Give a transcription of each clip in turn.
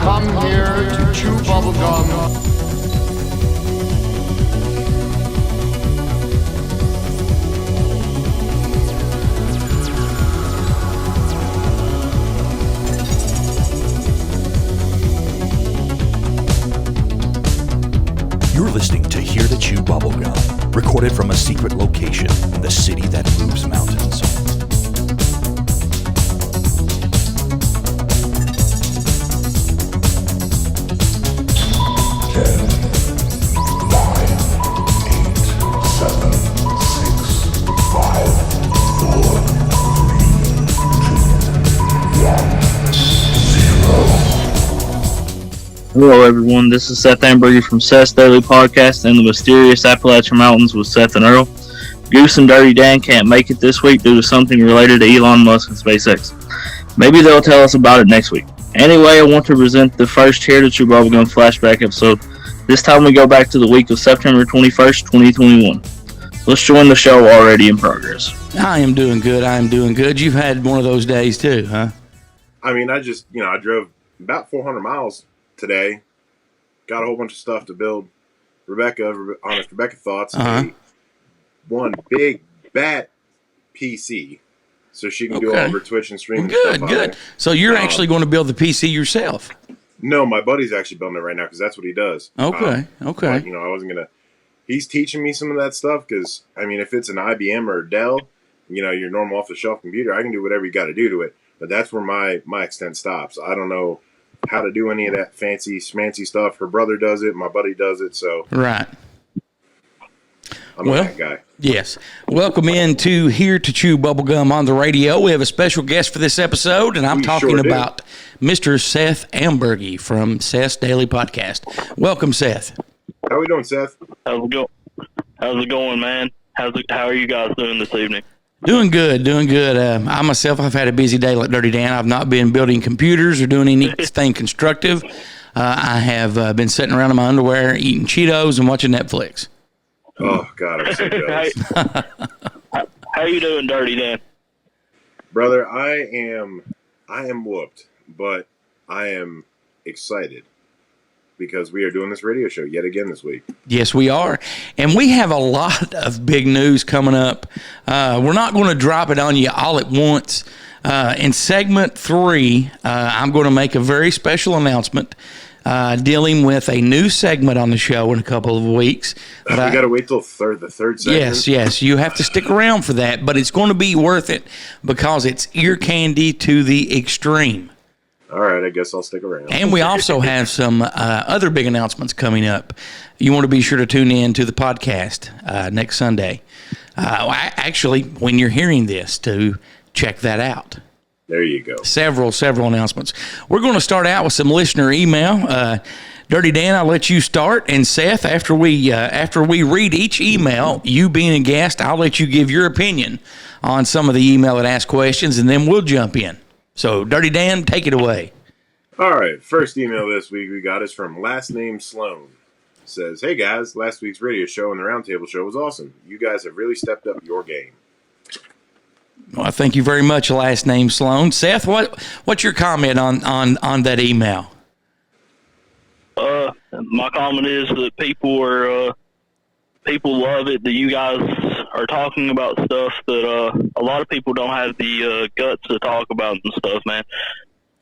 come here to chew bubblegum. You're listening to Here to Chew Bubblegum, recorded from a secret location in the city that moves mountains. Hello everyone, this is Seth Ambergy from Seth's Daily Podcast in the mysterious Appalachian Mountains with Seth and Earl. Goose and Dirtydan can't make it this week due to something related to Elon Musk and SpaceX. Maybe they'll tell us about it next week. Anyway, I want to present the first Here to Chew Bubblegum Flashback episode. This time we go back to the week of September 21st, 2021. Let's join the show already in progress. I am doing good. You've had one of those days too, huh? I mean, I drove about 400 miles today. Got a whole bunch of stuff to build Honest Rebecca Thoughts. One big bat PC so she can do all of her Twitch and stream. Good. So you're actually going to build the PC yourself? No, my buddy's actually building it right now because that's what he does. Okay. But, I wasn't going to. He's teaching me some of that stuff because, I mean, if it's an IBM or a Dell, your normal off-the-shelf computer, I can do whatever you got to do to it. But that's where my extent stops. I don't know how to do any of that fancy schmancy stuff. Her brother does it. My buddy does it. So right. I'm that guy. Yes. Welcome in to Here to Chew Bubblegum on the radio. We have a special guest for this episode, and I'm talking about Mr. Seth Ambergy from Seth's Daily Podcast. Welcome, Seth. How are we doing, Seth? How's it going, man? How are you guys doing this evening? Doing good. I myself, I've had a busy day like Dirtydan. I've not been building computers or doing anything constructive. I have been sitting around in my underwear, eating Cheetos and watching Netflix. Oh, God, I'm so jealous. How you doing, Dirtydan? Brother, I am whooped, but I am excited because we are doing this radio show yet again this week. Yes, we are. And we have a lot of big news coming up. We're not going to drop it on you all at once. In segment 3, I'm going to make a very special announcement dealing with a new segment on the show in a couple of weeks. We got to wait till the third segment? Yes. You have to stick around for that, but it's going to be worth it because it's ear candy to the extreme. All right, I guess I'll stick around. And we also have some other big announcements coming up. You want to be sure to tune in to the podcast next Sunday. Actually, when you're hearing this, to check that out. There you go. Several announcements. We're going to start out with some listener email. Dirtydan, I'll let you start. And Seth, after we read each email, you being a guest, I'll let you give your opinion on some of the email that asks questions, and then we'll jump in. So, Dirtydan, take it away. All right. First email this week we got is from last name Sloan. It says, hey guys, last week's radio show and the roundtable show was awesome. You guys have really stepped up your game. Well, thank you very much, last name Sloan. Seth, what's your comment on that email? My comment is that people love it that you guys are talking about stuff that a lot of people don't have the guts to talk about and stuff, man.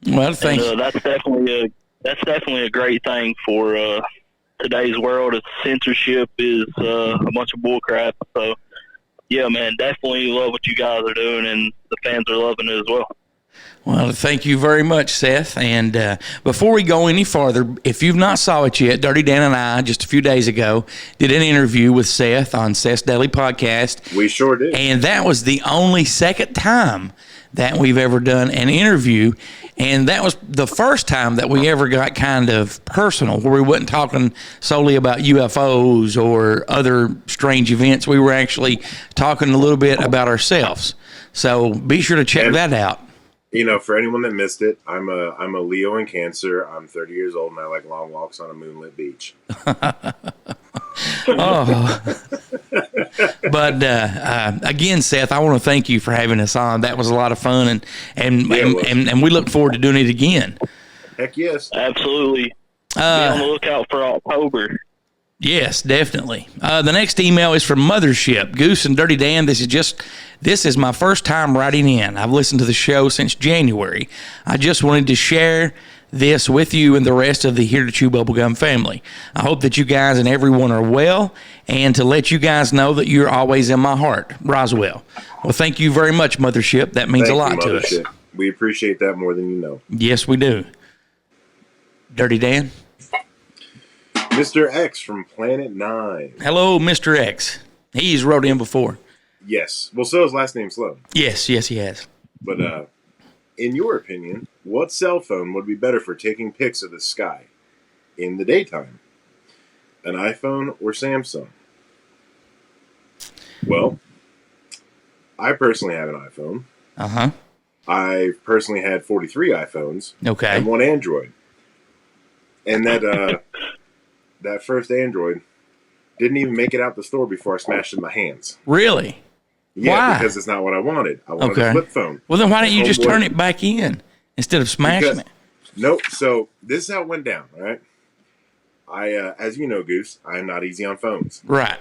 Well, thanks. That's definitely a great thing for today's world. Censorship is a bunch of bullcrap. So, yeah, man, definitely love what you guys are doing, and the fans are loving it as well. Well, thank you very much, Seth. And before we go any farther, if you've not saw it yet, Dirtydan and I, just a few days ago, did an interview with Seth on Seth's Daily Podcast. We sure did. And that was the only second time that we've ever done an interview. And that was the first time that we ever got kind of personal, where we wasn't talking solely about UFOs or other strange events. We were actually talking a little bit about ourselves. So be sure to check that out. You know, for anyone that missed it, I'm a Leo in Cancer. I'm 30 years old, and I like long walks on a moonlit beach. But again, Seth, I want to thank you for having us on. That was a lot of fun, and we look forward to doing it again. Heck yes. Absolutely. Be on the lookout for October. Yes, definitely. The next email is from Mothership. Goose and Dirty Dan, this is my first time writing in. I've listened to the show since January. I just wanted to share this with you and the rest of the Here to Chew Bubblegum family. I hope that you guys and everyone are well, and to let you guys know that you're always in my heart. Roswell. Well, thank you very much, Mothership. That means a lot to us. We appreciate that more than you know. Yes, we do. Dirty Dan? Mr. X from Planet 9. Hello, Mr. X. He's wrote in before. Yes. Well, so his last name's Sloan. Yes, he has. But in your opinion, what cell phone would be better for taking pics of the sky in the daytime? An iPhone or Samsung? Well, I personally have an iPhone. Uh-huh. I've personally had 43 iPhones. Okay. And one Android. And that that first Android didn't even make it out the store before I smashed it in my hands. Really? Yeah, Why? because it's not what I wanted. I wanted a flip phone. Well, then why don't you just turn it back in instead of smashing it? Nope. So this is how it went down, all right? As you know, Goose, I am not easy on phones. Right.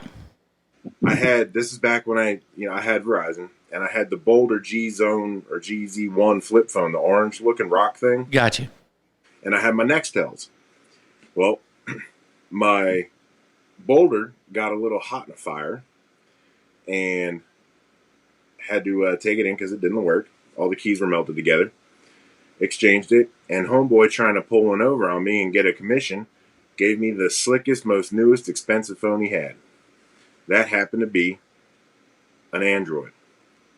This is back when I had Verizon, and I had the Boulder G Zone or GZ1 flip phone, the orange looking rock thing. Gotcha. And I had my Nextels. Well, my Boulder got a little hot in a fire and had to take it in because it didn't work. All the keys were melted together. Exchanged it, and homeboy trying to pull one over on me and get a commission gave me the slickest, most newest, expensive phone he had. That happened to be an Android.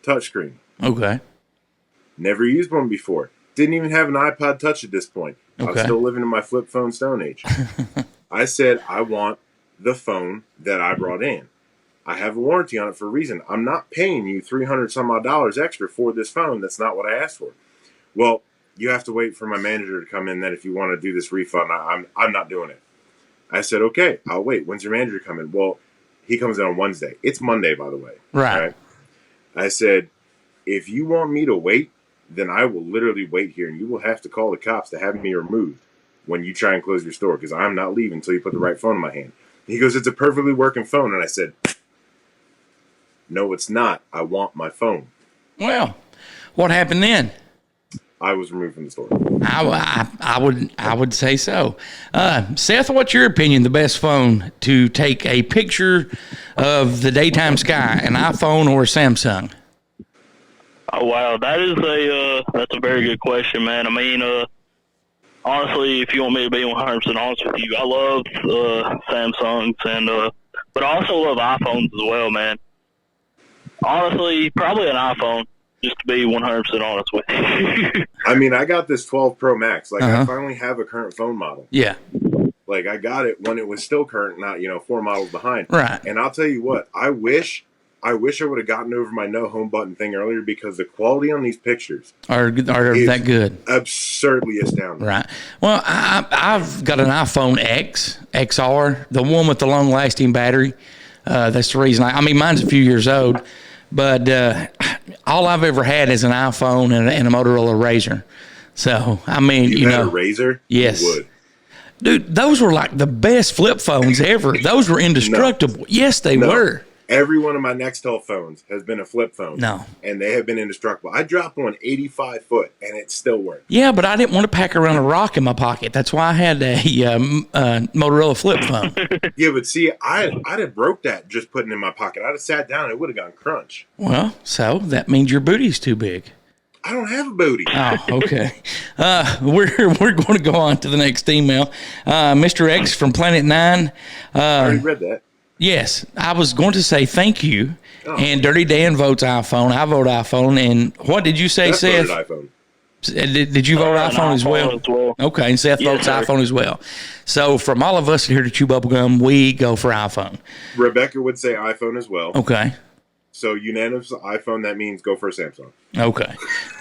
Touchscreen. Okay. Never used one before. Didn't even have an iPod Touch at this point. Okay. I was still living in my flip phone stone age. I said, I want the phone that I brought in. I have a warranty on it for a reason. I'm not paying you $300 some odd dollars extra for this phone. That's not what I asked for. Well, you have to wait for my manager to come in then if you want to do this refund. I'm not doing it. I said, okay, I'll wait. When's your manager coming? Well, he comes in on Wednesday. It's Monday, by the way. Right. I said, if you want me to wait, then I will literally wait here, and you will have to call the cops to have me removed when you try and close your store, because I'm not leaving until you put the right phone in my hand. He goes, it's a perfectly working phone. And I said, no, it's not. I want my phone. Well, what happened then? I was removed from the store. I would say so. Seth, what's your opinion? The best phone to take a picture of the daytime sky, an iPhone or a Samsung? Oh wow, that's a very good question, man. I mean, honestly, if you want me to be 100% honest with you, I love Samsungs but I also love iPhones as well, man. Honestly, probably an iPhone, just to be 100% honest with you. I mean, I got this 12 Pro Max. Like, I finally have a current phone model. Yeah. Like, I got it when it was still current, not 4 models behind. Right. And I'll tell you what, I wish I would have gotten over my no home button thing earlier, because the quality on these pictures are that good. Absurdly astounding. Right. Well, I've got an iPhone XR, the one with the long-lasting battery. That's the reason. I mean, mine's a few years old, but all I've ever had is an iPhone and a Motorola Razr. So, I mean, you had a Razr? Yes. You would. Dude, those were like the best flip phones ever. Those were indestructible. No. Yes, they were. Every one of my Nextel phones has been a flip phone. No. And they have been indestructible. I dropped one 85 foot, and it still worked. Yeah, but I didn't want to pack around a rock in my pocket. That's why I had a Motorola flip phone. Yeah, but see, I'd have broke that just putting it in my pocket. I'd have sat down, and it would have gone crunch. Well, so that means your booty's too big. I don't have a booty. Oh, okay. We're going to go on to the next email. Mr. X from Planet 9. I already read that. Yes, I was going to say thank you. Oh. And Dirty Dan votes iPhone. I vote iPhone. And what did you say, Seth? iPhone. Did you vote iPhone as well? Okay, and Seth votes iPhone as well. So from all of us here to Chew Bubblegum, we go for iPhone. Rebecca would say iPhone as well. Okay. So unanimous iPhone, that means go for a Samsung. Okay.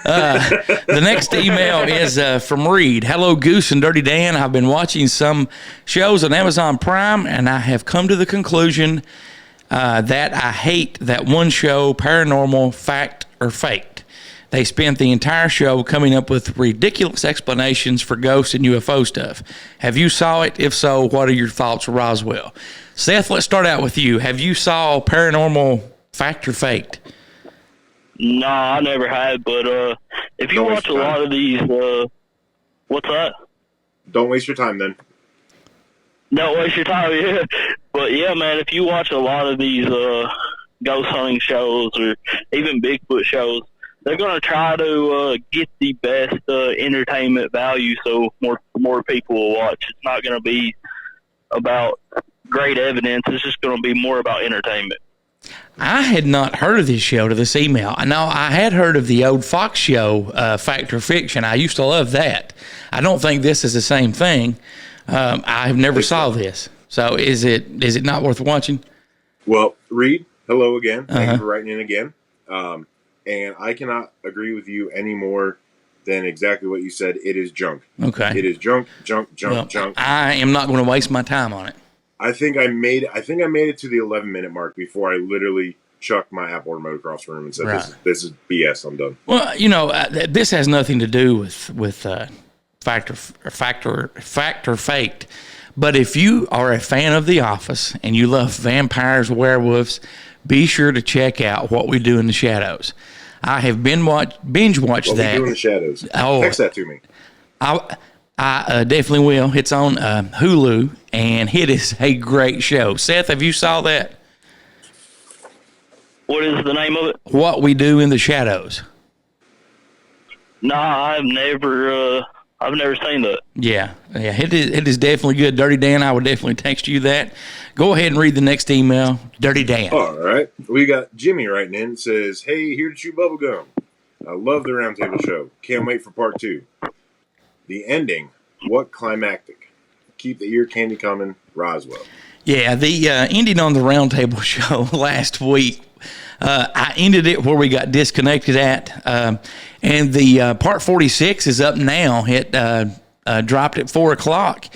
The next email is from Reed. Hello, Goose and Dirty Dan. I've been watching some shows on Amazon Prime, and I have come to the conclusion that I hate that one show, Paranormal, Fact or Faked. They spent the entire show coming up with ridiculous explanations for ghosts and UFO stuff. Have you saw it? If so, what are your thoughts, Roswell? Seth, let's start out with you. Have you saw Paranormal Fact or Faked? No, I never had, but if you watch a lot of these, what's that? Don't waste your time then. Don't waste your time, yeah. But yeah, man, if you watch a lot of these ghost hunting shows or even Bigfoot shows, they're going to try to get the best entertainment value so more people will watch. It's not going to be about great evidence. It's just going to be more about entertainment. I had not heard of this show to this email. Now, I had heard of the old Fox show, Fact or Fiction. I used to love that. I don't think this is the same thing. I have never saw this. So is it not worth watching? Well, Reed, hello again. Thank you for writing in again. And I cannot agree with you any more than exactly what you said. It is junk. Okay. It is junk. Well, I am not going to waste my time on it. I think I made it to the 11-minute mark before I literally chucked my Apple remote across the room and said, "This is BS. I'm done." Well, this has nothing to do with fact or faked. But if you are a fan of The Office and you love vampires, werewolves, be sure to check out What We Do in the Shadows. I have binge watched that. What We Do in the Shadows. Text that to me. I definitely will. It's on Hulu, and it is a great show. Seth, have you saw that? What is the name of it? What We Do in the Shadows. No, I've never seen that. Yeah, it is definitely good. Dirty Dan, I would definitely text you that. Go ahead and read the next email. Dirty Dan. All right. We got Jimmy writing in. Says, "Hey, here to chew bubblegum. I love the Roundtable show. Can't wait for part 2. The ending, what climactic. Keep the ear candy coming, Roswell." Yeah, the ending on the Roundtable show last week, I ended it where we got disconnected at, and the part 46 is up now. It dropped at 4 o'clock,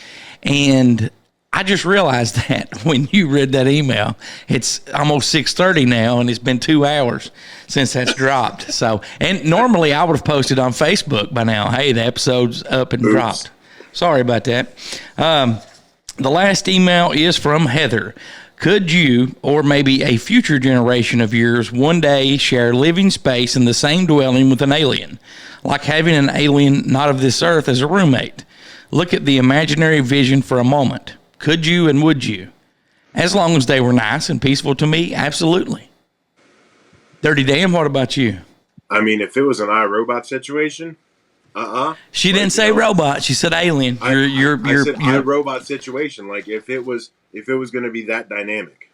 and I just realized that when you read that email, it's almost 6:30 now, and it's been 2 hours since that's dropped. So, and normally I would have posted on Facebook by now. Hey, the episode's up and dropped. Sorry about that. The last email is from Heather. Could you, or maybe a future generation of yours, one day share living space in the same dwelling with an alien, like having an alien not of this earth as a roommate? Look at the imaginary vision for a moment. Could you and would you? As long as they were nice and peaceful to me, absolutely. Dirty Dan, what about you? I mean, if it was an iRobot situation, She didn't say robot. She said alien. I said iRobot situation. Like if it was going to be that dynamic.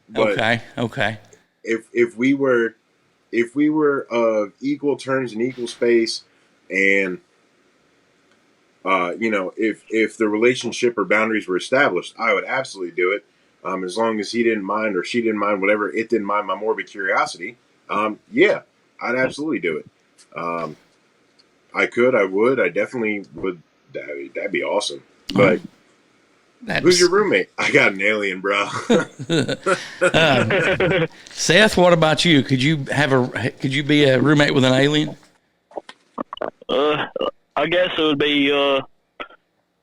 But okay. If we were of equal terms and equal space, and if the relationship or boundaries were established, I would absolutely do it. As long as he didn't mind or she didn't mind, whatever, it didn't mind my morbid curiosity. Yeah, I'd absolutely do it. I could, I would, I definitely would. That'd be awesome. But who's your roommate? I got an alien, bro. Seth, what about you? Could you be a roommate with an alien? I guess it would be.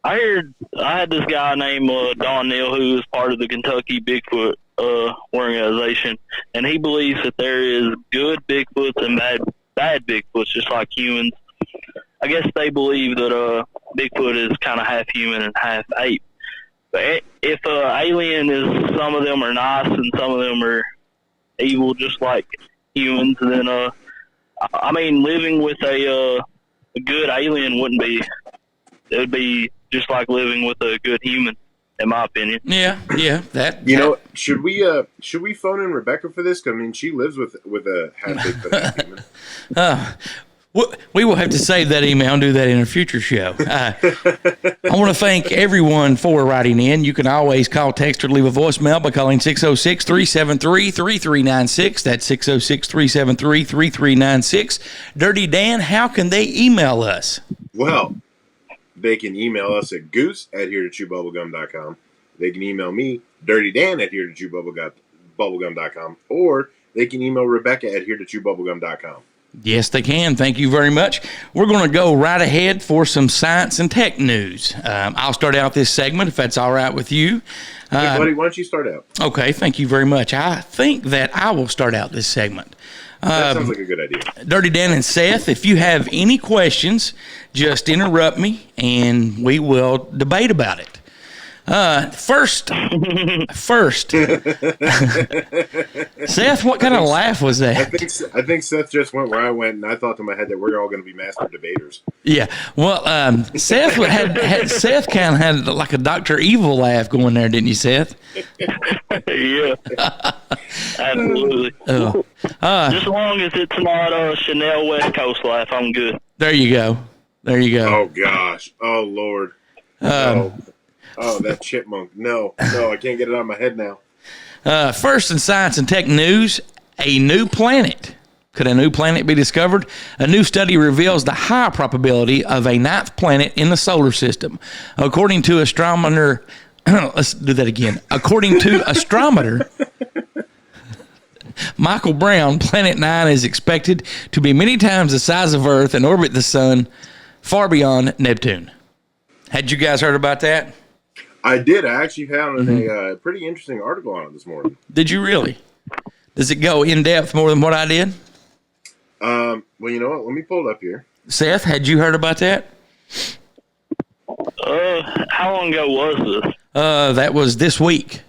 I had this guy named Don Neal who is part of the Kentucky Bigfoot organization, and he believes that there is good Bigfoots and bad Bigfoots, just like humans. I guess they believe that Bigfoot is kind of half human and half ape. But if alien is, some of them are nice and some of them are evil, just like humans, then living with a good alien wouldn't be. It would be just like living with a good human, in my opinion. Yeah. That should we phone in Rebecca for this? 'Cause, I mean, she lives with a half Bigfoot human. We will have to save that email and do that in a future show. I want to thank everyone for writing in. You can always call, text, or leave a voicemail by calling 606-373-3396. That's 606-373-3396. Dirty Dan, how can they email us? Well, they can email us at goose@heretotchewbubblegum.com. They can email me, dirtydan@heretotchewbubblegum.com, or they can email Rebecca@heretotchewbubblegum.com. Yes, they can. Thank you very much. We're going to go right ahead for some science and tech news. I'll start out this segment if that's all right with you. Hey, buddy, why don't you start out? Okay, thank you very much. I think that I will start out this segment. That sounds like a good idea. Dirtydan and Seth, if you have any questions, just interrupt me and we will debate about it. First, Seth, what kind of laugh was that? I think Seth just went where I went, and I thought to my head that we're all going to be master debaters. Yeah, well, Seth Seth kind of had like a Dr. Evil laugh going there, didn't you, Seth? Yeah, absolutely. Just as long as it's not Chanel West Coast laugh, I'm good. There you go. Oh gosh. Oh Lord. Oh, that chipmunk. No, I can't get it out of my head now. First in science and tech news, a new planet. Could a new planet be discovered? A new study reveals the high probability of a ninth planet in the solar system. According to astronomer, let's do that again. According to astronomer Michael Brown, Planet 9 is expected to be many times the size of Earth and orbit the sun far beyond Neptune. Had you guys heard about that? I did. I actually found a pretty interesting article on it this morning. Did you really? Does it go in depth more than what I did? Well, you know what? Let me pull it up here. Seth, had you heard about that? How long ago was this? That was this week.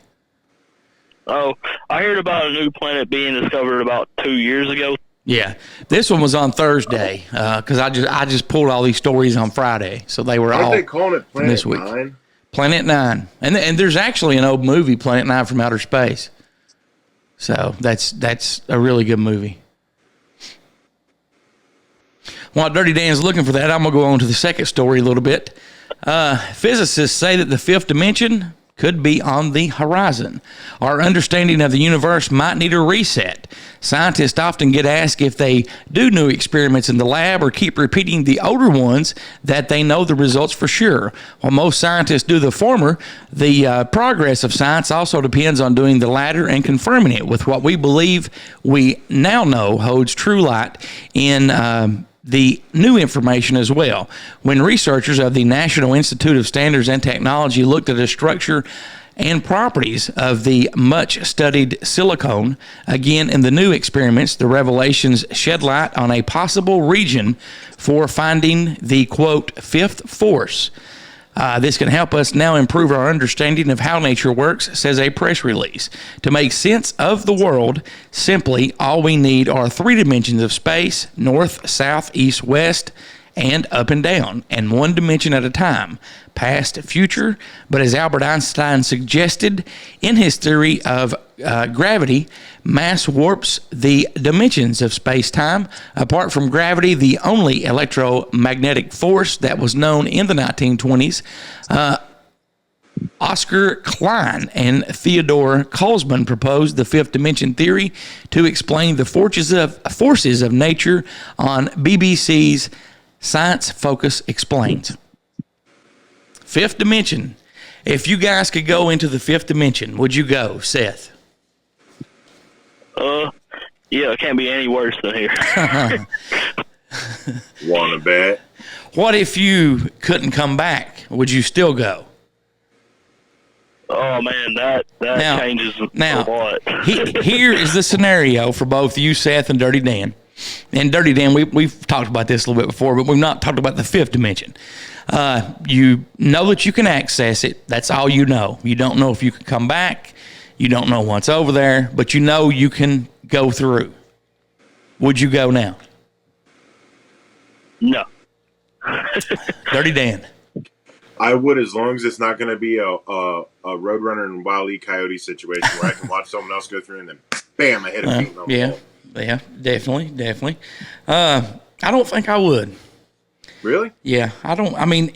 Oh, I heard about a new planet being discovered about 2 years ago. Yeah, this one was on Thursday because I just pulled all these stories on Friday, so they were all. Aren't they calling it Planet this week. 9? Planet 9, and there's actually an old movie, Planet 9 from Outer Space. So that's a really good movie. While Dirtydan's looking for that, I'm gonna go on to the second story a little bit. Physicists say that the fifth dimension could be on the horizon. Our understanding of the universe might need a reset. Scientists often get asked if they do new experiments in the lab or keep repeating the older ones that they know the results for sure. While most scientists do the former, the progress of science also depends on doing the latter and confirming it with what we believe we now know holds true light in the new information as well. When researchers of the National Institute of Standards and Technology looked at the structure and properties of the much-studied silicone, again in the new experiments, the revelations shed light on a possible region for finding the, quote, fifth force. This can help us now improve our understanding of how nature works, says a press release. To make sense of the world, simply all we need are three dimensions of space: north, south, east, west, and up and down, and one dimension at a time, past, future. But as Albert Einstein suggested in his theory of gravity, mass warps the dimensions of space-time. Apart from gravity, the only electromagnetic force that was known in the 1920s, Oscar Klein and Theodore Kolzman proposed the fifth dimension theory to explain the forces of nature on BBC's Science Focus Explains. Fifth dimension. If you guys could go into the fifth dimension, would you go, Seth? Yeah, it can't be any worse than here. Wanna bet? What if you couldn't come back? Would you still go? Oh man, that changes a lot. Here is the scenario for both you, Seth, and Dirty Dan. And Dirty Dan, we've talked about this a little bit before, but we've not talked about the fifth dimension. You know that you can access it. That's all you know. You don't know if you can come back. You don't know what's over there, but you know you can go through. Would you go now? No. Dirty Dan. I would, as long as it's not going to be a Roadrunner and Wile E. Coyote situation where I can watch someone else go through and then bam, I hit a beat. Yeah, definitely. I don't think I would. Really? Yeah, I don't. I mean,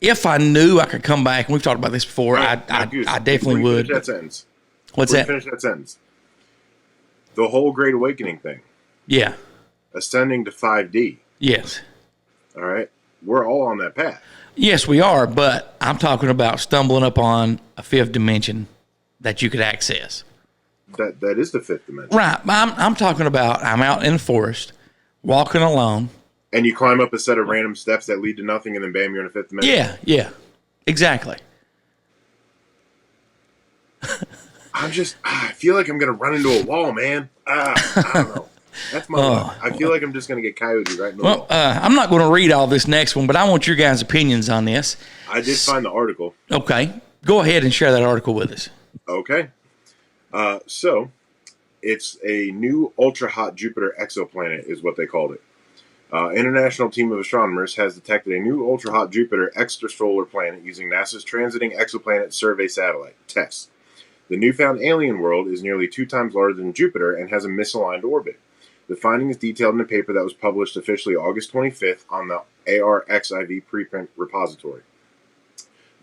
if I knew I could come back, and we've talked about this before, Right. I Goose, definitely would. Finish that sentence. What's Before that? you finish that sentence. The whole Great Awakening thing. Yeah. Ascending to 5D. Yes. All right. We're all on that path. Yes, we are, but I'm talking about stumbling upon a fifth dimension that you could access. that is the fifth dimension. Right. I'm talking about I'm out in the forest, walking alone. And you climb up a set of random steps that lead to nothing, and then bam, you're in a fifth dimension. Yeah. Exactly. I feel like I'm going to run into a wall, man. I don't know. That's my luck. I feel like I'm just going to get coyote right in the wall. I'm not going to read all this next one, but I want your guys' opinions on this. I did find the article. Okay. Go ahead and share that article with us. Okay. So, it's a new ultra-hot Jupiter exoplanet is what they called it. International team of astronomers has detected a new ultra-hot Jupiter extrasolar planet using NASA's Transiting Exoplanet Survey satellite, TESS. The newfound alien world is nearly 2 times larger than Jupiter and has a misaligned orbit. The finding is detailed in a paper that was published officially August 25th on the ARXIV preprint repository.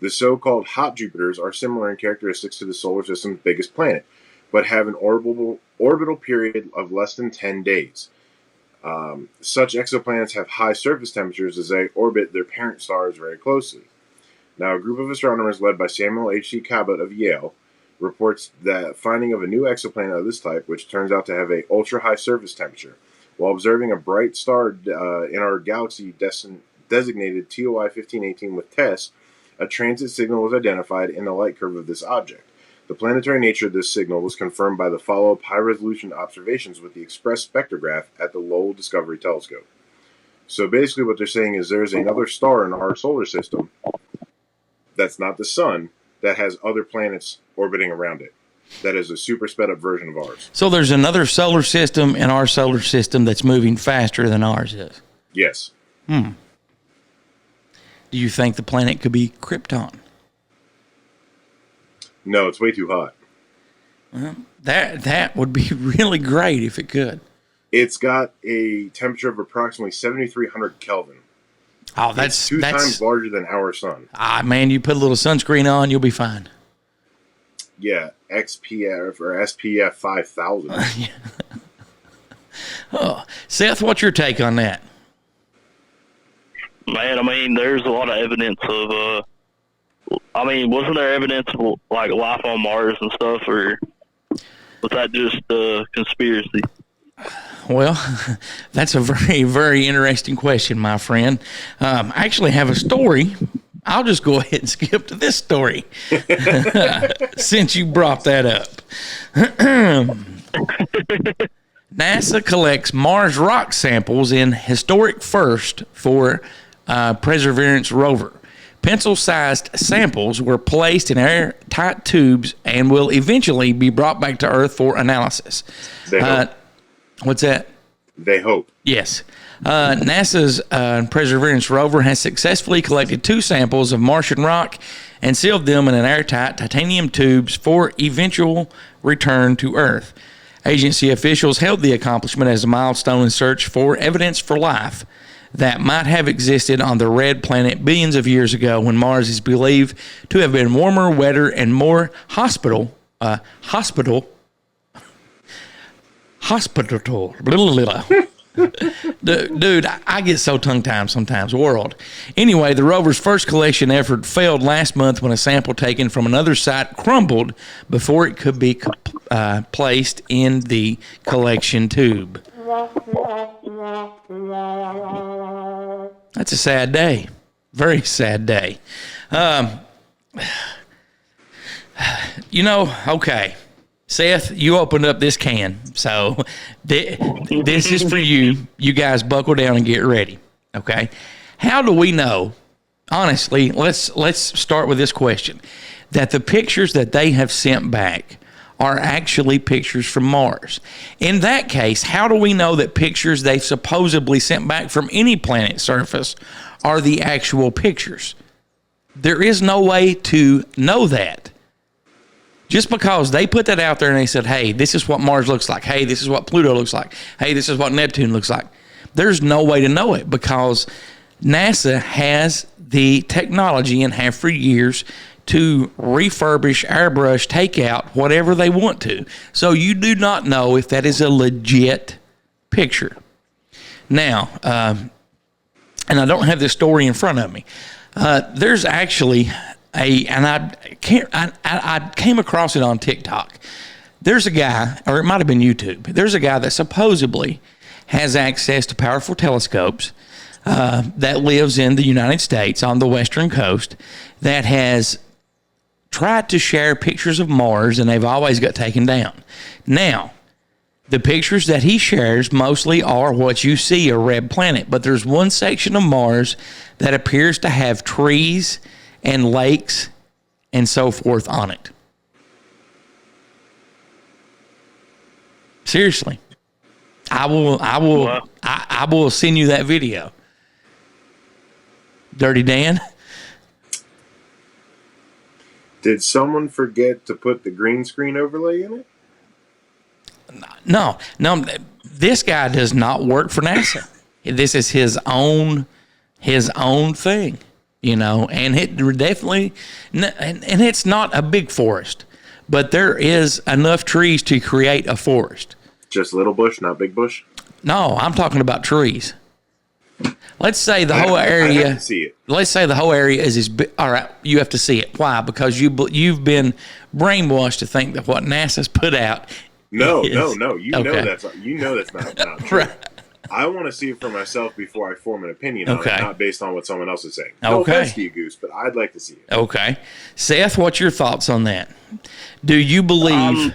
The so-called hot Jupiters are similar in characteristics to the solar system's biggest planet, but have an orbital period of less than 10 days. Such exoplanets have high surface temperatures as they orbit their parent stars very closely. Now, a group of astronomers led by Samuel H.C. Cabot of Yale reports that finding of a new exoplanet of this type, which turns out to have an ultra-high surface temperature, while observing a bright star in our galaxy designated TOI 1518 with TESS, a transit signal was identified in the light curve of this object. The planetary nature of this signal was confirmed by the follow-up high-resolution observations with the Express spectrograph at the Lowell Discovery Telescope. So basically what they're saying is there's another star in our solar system that's not the sun that has other planets orbiting around it. That is a super sped-up version of ours. So there's another solar system in our solar system that's moving faster than ours is. Yes. Do you think the planet could be Krypton? No, it's way too hot. Well, that would be really great if it could. It's got a temperature of approximately 7,300 Kelvin. Oh, that's two times larger than our sun. Man, you put a little sunscreen on, you'll be fine. Yeah, XPF or SPF 5000. Oh, Seth, what's your take on that? Man, I mean, there's a lot of evidence of, wasn't there evidence of, like, life on Mars and stuff, or was that just a conspiracy? Well, that's a very, very interesting question, my friend. I actually have a story. I'll just go ahead and skip to this story since you brought that up. NASA collects Mars rock samples in historic first for Perseverance rover. Pencil-sized samples were placed in airtight tubes and will eventually be brought back to Earth for analysis. They hope. What's that? They hope. Yes. NASA's Perseverance rover has successfully collected 2 samples of Martian rock and sealed them in an airtight titanium tubes for eventual return to Earth. Agency officials hailed the accomplishment as a milestone in search for evidence for life that might have existed on the red planet billions of years ago, when Mars is believed to have been warmer, wetter, and more hospitable. Dude, I get so tongue-tied sometimes. World. Anyway, the rover's first collection effort failed last month when a sample taken from another site crumbled before it could be placed in the collection tube. That's a sad day. Very sad day. Okay. Seth, you opened up this can, so this is for you. You guys buckle down and get ready, okay? How do we know, honestly, let's start with this question, that the pictures that they have sent back are actually pictures from Mars? In that case, how do we know that pictures they've supposedly sent back from any planet's surface are the actual pictures? There is no way to know that. Just because they put that out there and they said, hey, this is what Mars looks like. Hey, this is what Pluto looks like. Hey, this is what Neptune looks like. There's no way to know it because NASA has the technology and have for years to refurbish, airbrush, take out whatever they want to. So you do not know if that is a legit picture. Now, and I don't have this story in front of me. There's actually I came across it on TikTok. there's a guy, or it might have been YouTube. There's a guy that supposedly has access to powerful telescopes that lives in the United States on the western coast that has tried to share pictures of Mars, and they've always got taken down. Now, the pictures that he shares mostly are what you see, a red planet, but there's one section of Mars that appears to have trees and lakes and so forth on it. Seriously. I will send you that video. Dirty Dan? Did someone forget to put the green screen overlay in it? No. This guy does not work for NASA. This is his own thing, you know. And it definitely, and it's not a big forest, but there is enough trees to create a forest. Just little bush, not big bush. No, I'm talking about trees. Let's say the whole area. I have to see it. Let's say the whole area is all right. You have to see it. Why? Because you've been brainwashed to think that what NASA's put out. No. is, You okay. know that's not true. Right. I want to see it for myself before I form an opinion on Okay. it, not based on what someone else is saying. No Okay. offense to you, Goose, but I'd like to see it. Okay, Seth, what's your thoughts on that? Do you believe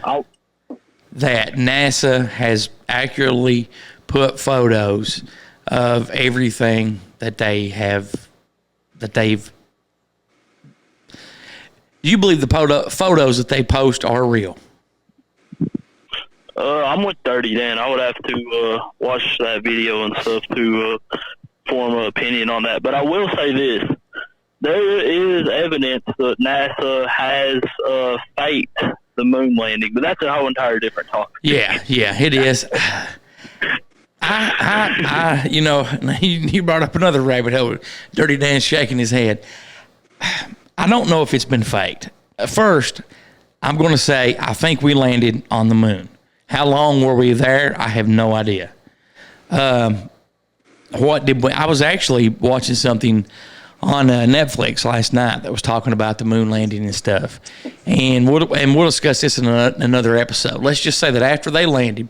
that NASA has accurately put photos of everything that they've? Do you believe the photos that they post are real? I'm with Dirtydan. I would have to watch that video and stuff to form an opinion on that. But I will say this. There is evidence that NASA has faked the moon landing, but that's a whole entire different topic. Yeah, it is. I you know, you brought up another rabbit hole. Dirty Dan shaking his head. I don't know if it's been faked. First, I'm going to say I think we landed on the moon. How long were we there? I have no idea. I was actually watching something on Netflix last night that was talking about the moon landing and stuff, and we'll discuss this in another episode. Let's just say that after they landed,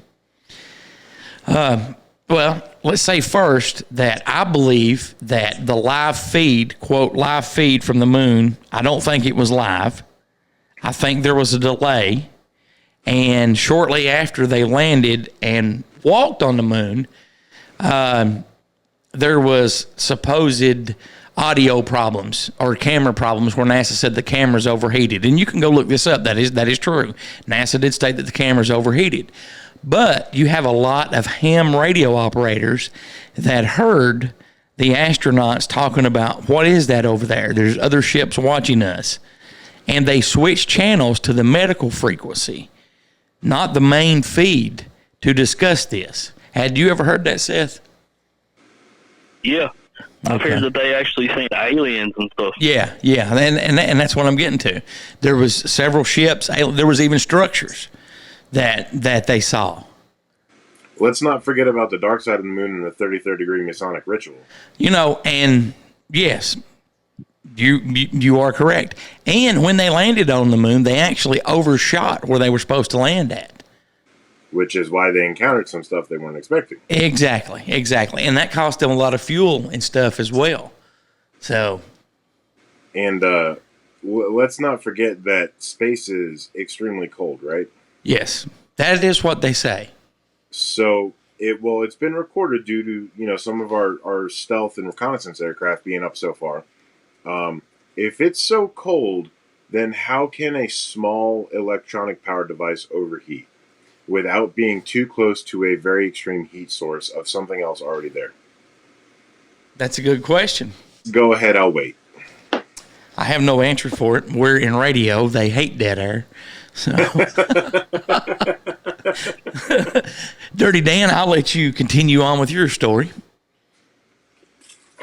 well, let's say first that I believe that the live feed, quote, live feed from the moon, I don't think it was live. I think there was a delay. And shortly after they landed and walked on the moon, there was supposed audio problems or camera problems where NASA said the camera's overheated. And you can go look this up. That is true. NASA did state that the camera's overheated. But you have a lot of ham radio operators that heard the astronauts talking about, what is that over there? There's other ships watching us. And they switched channels to the medical frequency, not the main feed, to discuss this. Had you ever heard that, Seth? Yeah. I've Okay. heard that they actually seen aliens and stuff. Yeah, and that's what I'm getting to. There was several ships. There was even structures that they saw. Let's not forget about the dark side of the moon and the 33rd degree Masonic ritual. You know, and yes, you are correct. And when they landed on the moon, they actually overshot where they were supposed to land at. Which is why they encountered some stuff they weren't expecting. Exactly. And that cost them a lot of fuel and stuff as well. So. And let's not forget that space is extremely cold, right? Yes, that is what they say. So, it's been recorded due to, some of our stealth and reconnaissance aircraft being up so far. If it's so cold, then how can a small electronic power device overheat without being too close to a very extreme heat source of something else already there? That's a good question. Go ahead, I'll wait. I have no answer for it. We're in radio. They hate dead air. So. Dirty Dan, I'll let you continue on with your story.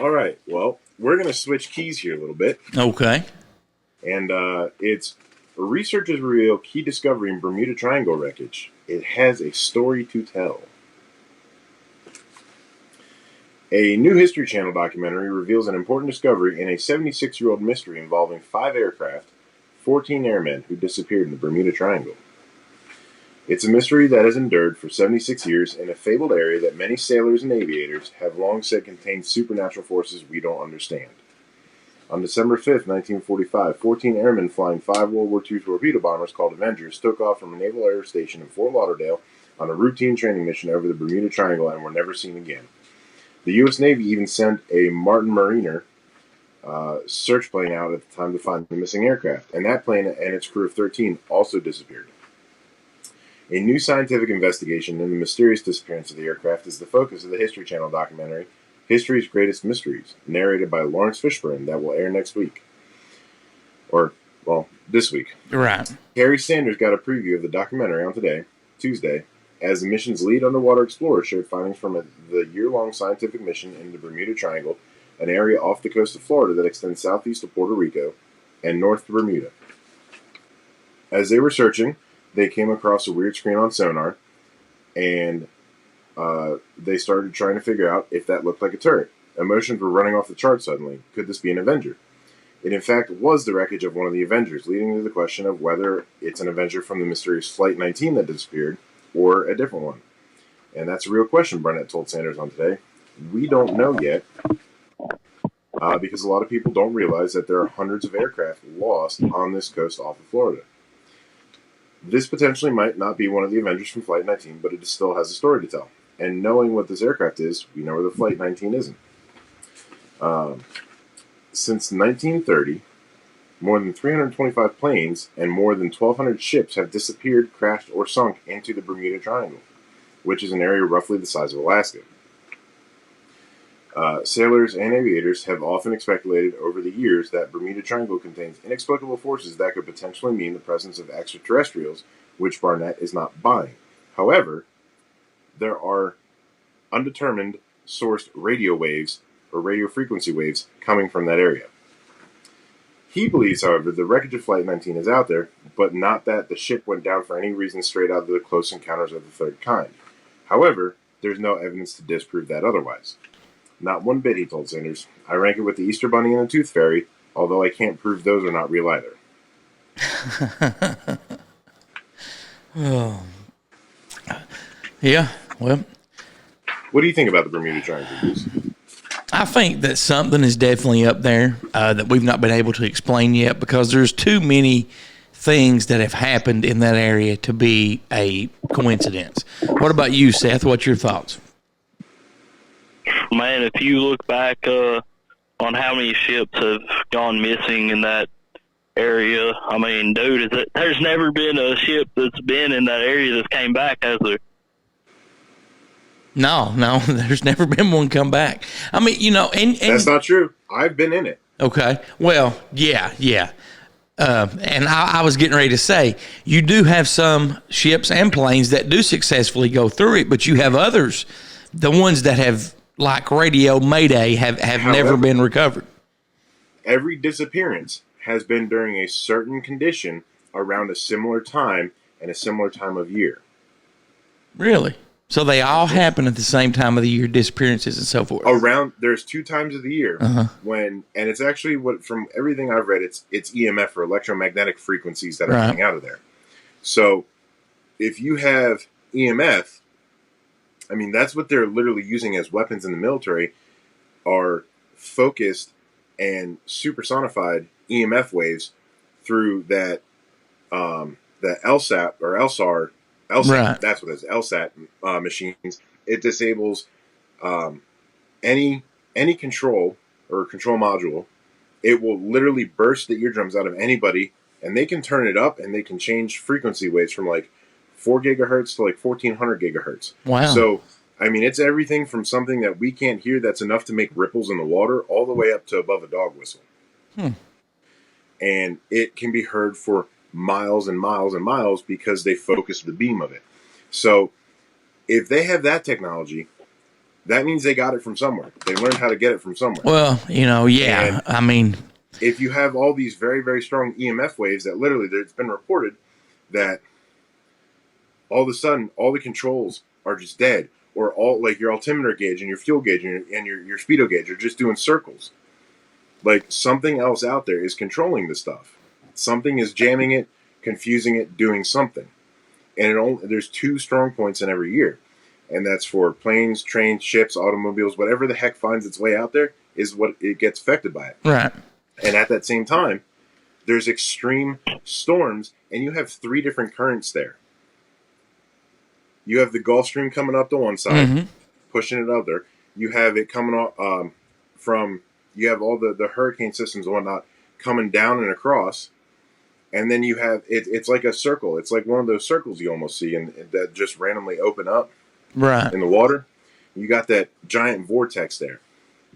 All right. Well, we're going to switch keys here a little bit. Okay. And it's researchers reveal key discovery in Bermuda Triangle wreckage. It has a story to tell. A new History Channel documentary reveals an important discovery in a 76-year-old mystery involving 5 aircraft, 14 airmen who disappeared in the Bermuda Triangle. It's a mystery that has endured for 76 years in a fabled area that many sailors and aviators have long said contains supernatural forces we don't understand. On December 5th, 1945, 14 airmen flying 5 World War II torpedo bombers called Avengers took off from a naval air station in Fort Lauderdale on a routine training mission over the Bermuda Triangle and were never seen again. The U.S. Navy even sent a Martin Mariner search plane out at the time to find the missing aircraft, and that plane and its crew of 13 also disappeared. A new scientific investigation into the mysterious disappearance of the aircraft is the focus of the History Channel documentary History's Greatest Mysteries, narrated by Lawrence Fishburne, that will air next week. Or, well, this week. Right. Harry Sanders got a preview of the documentary on today, Tuesday, as the mission's lead underwater explorer shared findings from the year-long scientific mission in the Bermuda Triangle, an area off the coast of Florida that extends southeast to Puerto Rico and north to Bermuda. As they were searching, they came across a weird screen on sonar, and they started trying to figure out if that looked like a turret. Emotions were running off the chart suddenly. Could this be an Avenger? It in fact was the wreckage of one of the Avengers, leading to the question of whether it's an Avenger from the mysterious Flight 19 that disappeared, or a different one. And that's a real question, Burnett told Sanders on Today. We don't know yet, because a lot of people don't realize that there are hundreds of aircraft lost on this coast off of Florida. This potentially might not be one of the Avengers from Flight 19, but it still has a story to tell. And knowing what this aircraft is, we know where the Flight 19 isn't. Since 1930, more than 325 planes and more than 1,200 ships have disappeared, crashed, or sunk into the Bermuda Triangle, which is an area roughly the size of Alaska. Sailors and aviators have often speculated over the years that Bermuda Triangle contains inexplicable forces that could potentially mean the presence of extraterrestrials, which Barnett is not buying. However, there are undetermined sourced radio waves or radio frequency waves coming from that area. He believes, however, the wreckage of Flight 19 is out there, but not that the ship went down for any reason straight out of the Close Encounters of the Third Kind. However, there's no evidence to disprove that otherwise. Not one bit, he told Sanders. I rank it with the Easter Bunny and the Tooth Fairy, although I can't prove those are not real either. Oh. Yeah, well. What do you think about the Bermuda Triangle, Goose? I think that something is definitely up there that we've not been able to explain yet, because there's too many things that have happened in that area to be a coincidence. What about you, Seth? What's your thoughts? Man, if you look back on how many ships have gone missing in that area, I mean, dude, there's never been a ship that's been in that area that's came back, has there? No, there's never been one come back. I mean, you know, and that's not true. I've been in it. Okay. Well, yeah. And I was getting ready to say, you do have some ships and planes that do successfully go through it, but you have others, the ones that have, like Radio Mayday, have never been recovered. Every disappearance has been during a certain condition around a similar time and a similar time of year. Really? So they all happen at the same time of the year, disappearances and so forth. There's 2 times of the year when, and it's actually from everything I've read, it's EMF or electromagnetic frequencies that are coming out of there. So if you have EMF, I mean, that's what they're literally using as weapons in the military, are focused and supersonified EMF waves through that LSAT or LSAR. LSAT, that's what it is. LSAT machines. It disables any control or control module. It will literally burst the eardrums out of anybody, and they can turn it up and they can change frequency waves from like 4 gigahertz to like 1400 gigahertz. Wow! So I mean, it's everything from something that we can't hear that's enough to make ripples in the water, all the way up to above a dog whistle. And it can be heard for miles and miles and miles because they focus the beam of it. So if they have that technology, that means they got it from somewhere. They learned how to get it from somewhere. Well, you know, yeah. And I mean, if you have all these very, very strong EMF waves that literally, it's been reported that all of a sudden all the controls are just dead, or all like your altimeter gauge and your fuel gauge and your speedo gauge are just doing circles. Like something else out there is controlling the stuff. Something is jamming it, confusing it, doing something. and there's 2 strong points in every year, and that's for planes, trains, ships, automobiles, whatever the heck finds its way out there is what it gets affected by it. Right. And at that same time, there's extreme storms, and you have 3 different currents there. You have the Gulf Stream coming up to one side, pushing it up there. You have it coming off you have all the hurricane systems and whatnot coming down and across. And then you have, it's like a circle. It's like one of those circles you almost see and that just randomly open up in the water. You got that giant vortex there.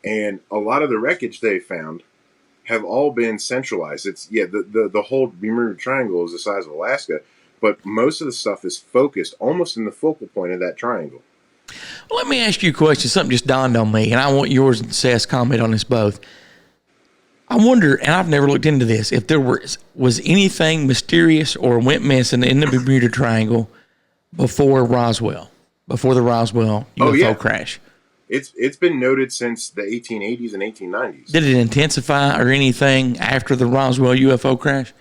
And a lot of the wreckage they found have all been centralized. It's, the whole Bermuda Triangle is the size of Alaska, but most of the stuff is focused almost in the focal point of that triangle. Well, let me ask you a question. Something just dawned on me, and I want yours and Seth's comment on this both. I wonder, and I've never looked into this, if there was anything mysterious or went missing in the Bermuda Triangle before the Roswell UFO crash. It's been noted since the 1880s and 1890s. Did it intensify or anything after the Roswell UFO crash?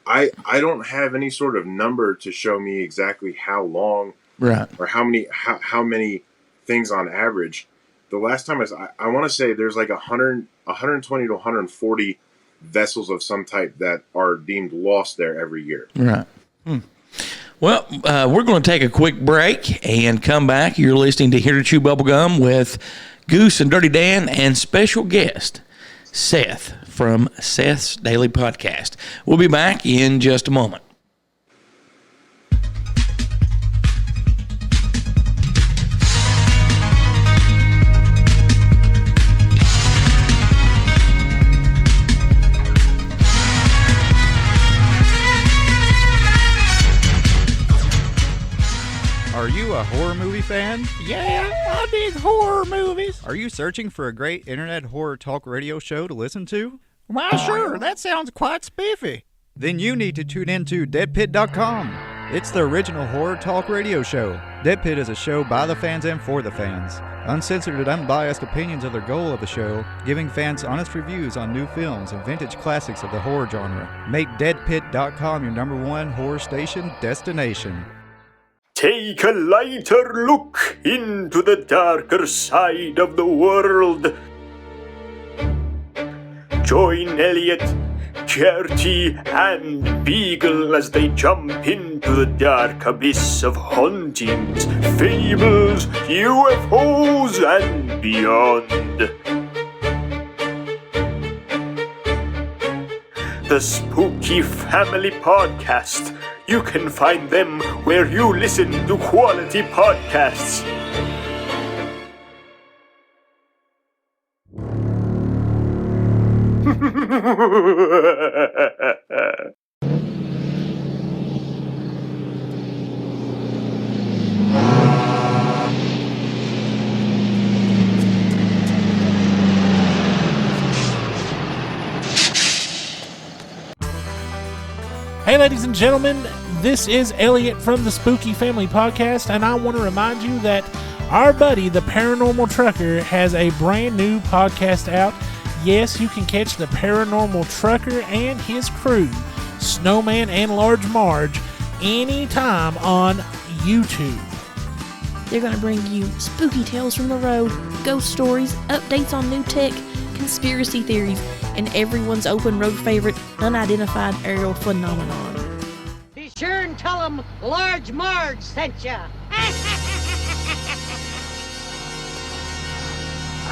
I don't have any sort of number to show me exactly how long, or how many things on average. The last time I want to say there's like 120 to 140 vessels of some type that are deemed lost there every year. Right. Well, we're going to take a quick break and come back. You're listening to Here to Chew Bubblegum with Goose and Dirtydan and special guest Seth from Seth's Daily Podcast. We'll be back in just a moment. Are you a horror movie fan? Yeah, I dig horror movies. Are you searching for a great internet horror talk radio show to listen to? Why, sure, that sounds quite spiffy. Then you need to tune into deadpit.com. It's the original horror talk radio show. Dead Pit is a show by the fans and for the fans. Uncensored and unbiased opinions are the goal of the show, giving fans honest reviews on new films and vintage classics of the horror genre. Make deadpit.com your #1 horror station destination. Take a lighter look into the darker side of the world. Join Elliot, Gertie, and Beagle as they jump into the dark abyss of hauntings, fables, UFOs, and beyond. The Spooky Family Podcast. You can find them where you listen to quality podcasts. Hey, ladies and gentlemen, this is Elliot from the Spooky Family Podcast, and I want to remind you that our buddy, the Paranormal Trucker, has a brand new podcast out. Yes, you can catch the Paranormal Trucker and his crew, Snowman and Large Marge, anytime on YouTube. They're going to bring you spooky tales from the road, ghost stories, updates on new tech, conspiracy theories, and everyone's open road favorite, unidentified aerial phenomenon. Be sure and tell them Large Marge sent ya.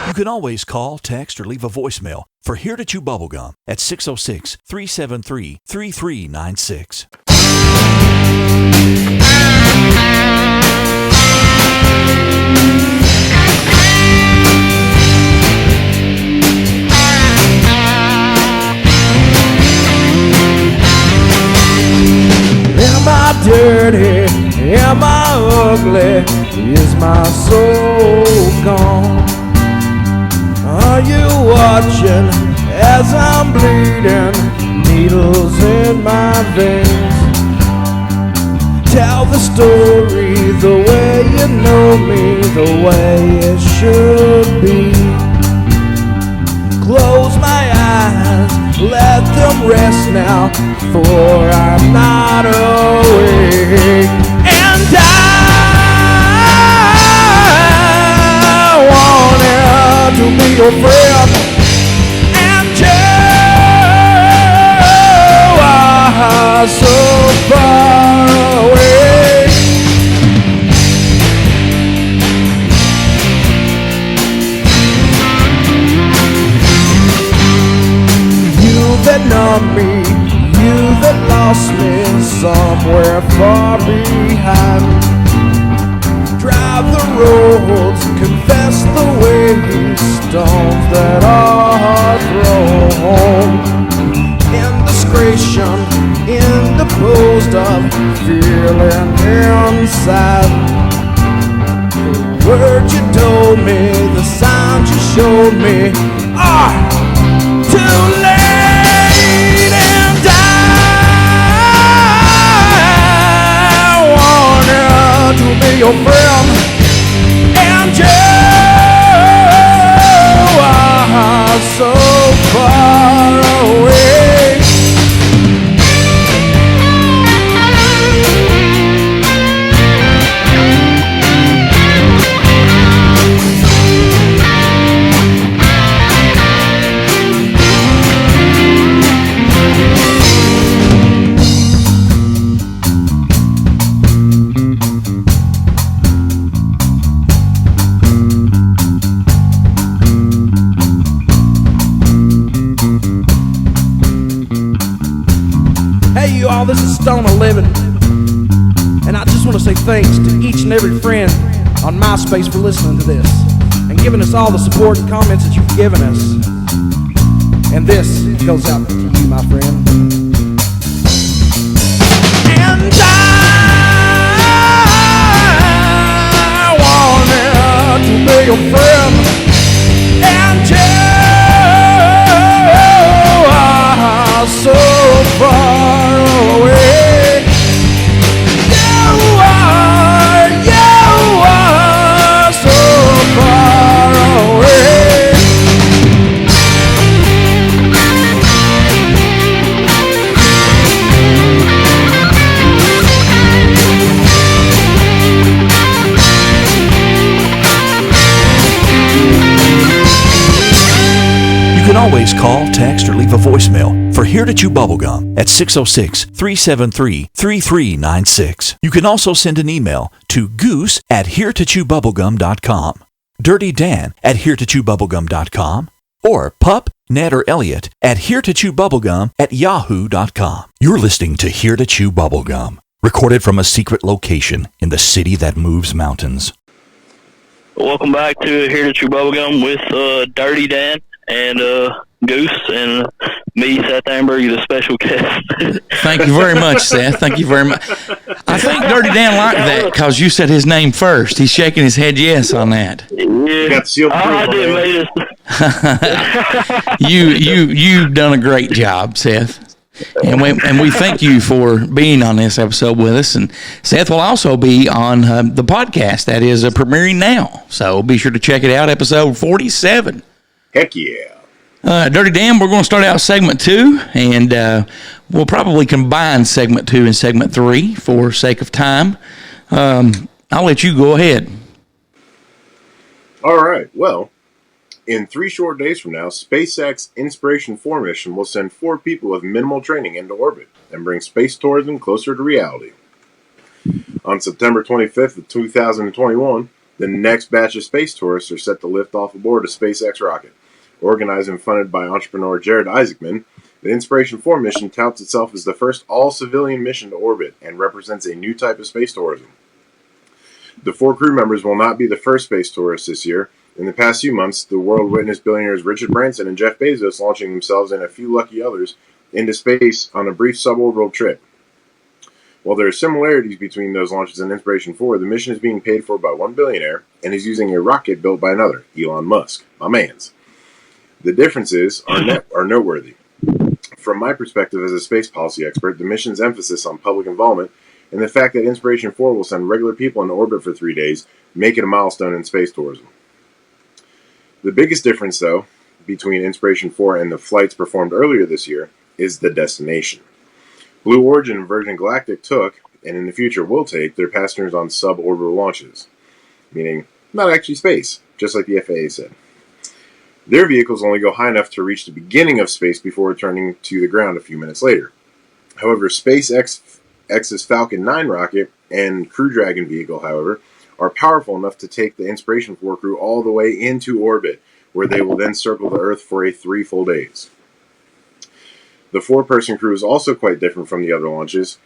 You can always call, text, or leave a voicemail for Here to Chew Bubblegum at 606-373-3396. Am I dirty? Am I ugly? Is my soul gone? Are you watching as I'm bleeding? Needles in my veins. Tell the story the way you know me, the way it should be. Close my eyes Let them rest now, for I'm not awake. And I wanted to be your friend. And you are so far away. That numb me, you that lost me somewhere far behind. Drive the roads, confess the ways, stones that are thrown. Indiscretion, indisposed of, feeling inside. The words you told me, the signs you showed me are too late. To be your friend, and you are so far away. This is Stone a Living, and I just want to say thanks to each and every friend on MySpace for listening to this and giving us all the support and comments that you've given us. And this goes out to you, my friend. And I wanted to be your friend, and you are so far away. You are so far away. You can always call, text, or leave a voicemail for Here to Chew Bubblegum at 606-373-3396. You can also send an email to Goose at heretochewbubblegum.com, Dirtydan at heretochewbubblegum.com, or Pup, Ned, or Elliot at heretochewbubblegum at yahoo.com. You're listening to Here to Chew Bubblegum, recorded from a secret location in the city that moves mountains. Welcome back to Here to Chew Bubblegum with Dirtydan and Goose and me, Seth Amberg, the special guest. Thank you very much, Seth. Thank you very much. I think Dirtydan liked that because you said his name first. He's shaking his head yes on that. Yeah, got sealed I did, You've done a great job, Seth. And we thank you for being on this episode with us. And Seth will also be on the podcast that is premiering now. So be sure to check it out, episode 47. Heck yeah. Dirtydan, we're going to start out segment 2, and we'll probably combine segment 2 and segment 3 for sake of time. I'll let you go ahead. All right. Well, in 3 short days from now, SpaceX Inspiration 4 mission will send 4 people with minimal training into orbit and bring space tourism closer to reality. On September 25th of 2021, the next batch of space tourists are set to lift off aboard a SpaceX rocket. Organized and funded by entrepreneur Jared Isaacman, the Inspiration 4 mission touts itself as the first all-civilian mission to orbit and represents a new type of space tourism. The 4 crew members will not be the first space tourists this year. In the past few months, the world witnessed billionaires Richard Branson and Jeff Bezos launching themselves and a few lucky others into space on a brief suborbital trip. While there are similarities between those launches and Inspiration 4, the mission is being paid for by one billionaire and is using a rocket built by another, Elon Musk, my mans. The differences are noteworthy. From my perspective as a space policy expert, the mission's emphasis on public involvement and the fact that Inspiration 4 will send regular people into orbit for 3 days make it a milestone in space tourism. The biggest difference, though, between Inspiration 4 and the flights performed earlier this year is the destination. Blue Origin and Virgin Galactic took, and in the future will take, their passengers on suborbital launches, meaning not actually space, just like the FAA said. Their vehicles only go high enough to reach the beginning of space before returning to the ground a few minutes later. However, SpaceX's Falcon 9 rocket and Crew Dragon vehicle, however, are powerful enough to take the Inspiration 4 crew all the way into orbit, where they will then circle the Earth for 3 full days. The 4-person crew is also quite different from the other launches.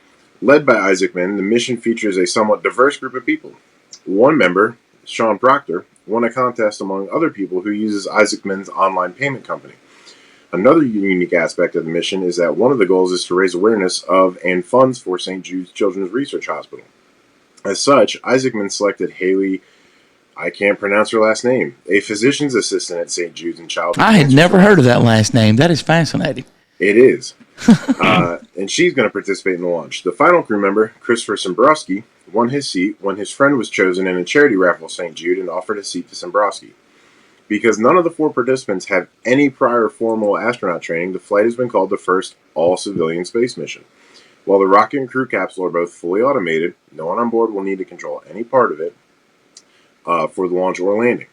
Led by Isaacman, the mission features a somewhat diverse group of people. One member, Sean Proctor, won a contest among other people who uses Isaacman's online payment company. Another unique aspect of the mission is that one of the goals is to raise awareness of and funds for St. Jude's Children's Research Hospital. As such, Isaacman selected Haley, I can't pronounce her last name, a physician's assistant at St. Jude's and Childhood I had never heard of that last name. That is fascinating. It is. And she's going to participate in the launch. The final crew member, Christopher Sembrowski, won his seat when his friend was chosen in a charity raffle at St. Jude and offered a seat to Sembrowski. Because none of the 4 participants have any prior formal astronaut training, the flight has been called the first all-civilian space mission. While the rocket and crew capsule are both fully automated, no one on board will need to control any part of it for the launch or landing.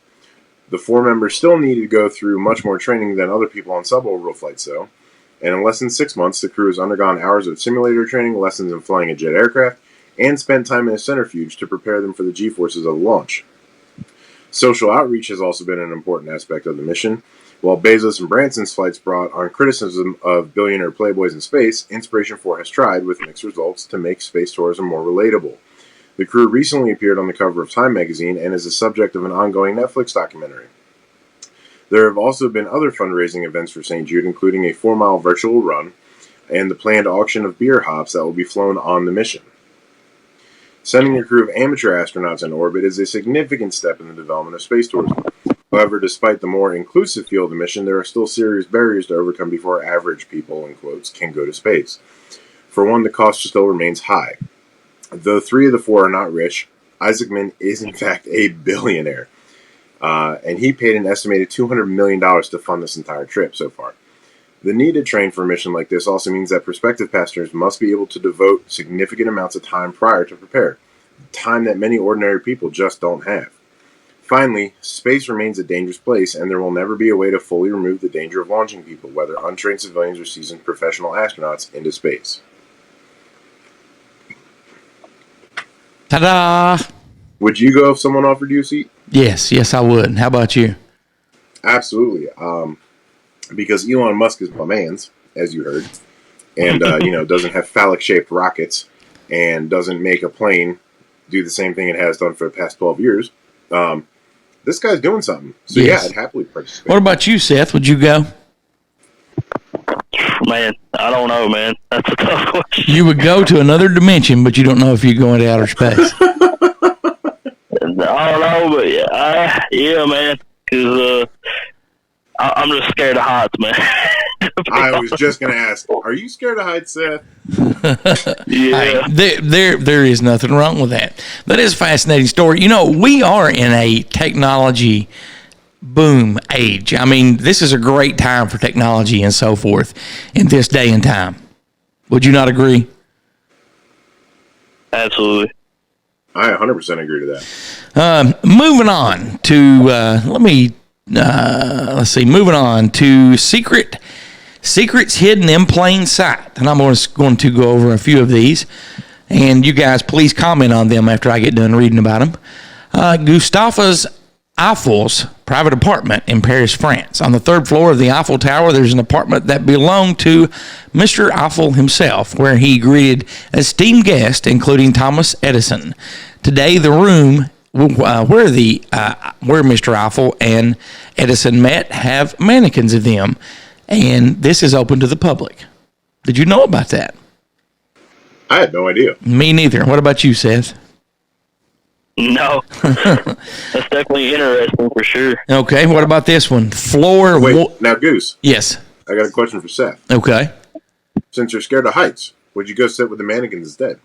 The 4 members still need to go through much more training than other people on suborbital flights, though. And in less than 6 months, the crew has undergone hours of simulator training, lessons in flying a jet aircraft, and spent time in a centrifuge to prepare them for the G-forces of the launch. Social outreach has also been an important aspect of the mission. While Bezos and Branson's flights brought on criticism of billionaire playboys in space, Inspiration 4 has tried, with mixed results, to make space tourism more relatable. The crew recently appeared on the cover of Time magazine and is the subject of an ongoing Netflix documentary. There have also been other fundraising events for St. Jude, including a 4-mile virtual run and the planned auction of beer hops that will be flown on the mission. Sending a crew of amateur astronauts in orbit is a significant step in the development of space tourism. However, despite the more inclusive feel of the mission, there are still serious barriers to overcome before average people, in quotes, can go to space. For one, the cost still remains high. Though 3 of the 4 are not rich, Isaacman is in fact a billionaire. And he paid an estimated $200 million to fund this entire trip so far. The need to train for a mission like this also means that prospective passengers must be able to devote significant amounts of time prior to prepare, time that many ordinary people just don't have. Finally, space remains a dangerous place, and there will never be a way to fully remove the danger of launching people, whether untrained civilians or seasoned professional astronauts, into space. Ta-da! Would you go if someone offered you a seat? Yes, I would. How about you? Absolutely. Because Elon Musk is my man's, as you heard, and doesn't have phallic-shaped rockets, and doesn't make a plane do the same thing it has done for the past 12 years. This guy's doing something. So yes. Yeah, I'd happily participate. What about you, Seth? Would you go? Man, I don't know, man. That's a tough question. You would go to another dimension, but you don't know if you go into outer space. I don't know, but yeah, man. Because I'm just scared of heights, man. I was just going to ask, are you scared of heights, Seth? Yeah. Hey, there is nothing wrong with that. That is a fascinating story. You know, we are in a technology boom age. I mean, this is a great time for technology and so forth in this day and time. Would you not agree? Absolutely. I 100% agree to that. Moving on to moving on to secrets hidden in plain sight, and I'm going to go over a few of these, and you guys please comment on them after I get done reading about them. Gustave Eiffel's private apartment in Paris, France. On the 3rd floor of the Eiffel Tower, there's an apartment that belonged to Mr. Eiffel himself, where he greeted esteemed guests, including Thomas Edison. Today, the room where Mr. Eiffel and Edison met have mannequins of them, and this is open to the public. Did you know about that? I had no idea. Me neither. What about you, Seth? No. That's definitely interesting for sure. Okay, what about this one? Wait, now, Goose. Yes. I got a question for Seth. Okay. Since you're scared of heights, would you go sit with the mannequins instead?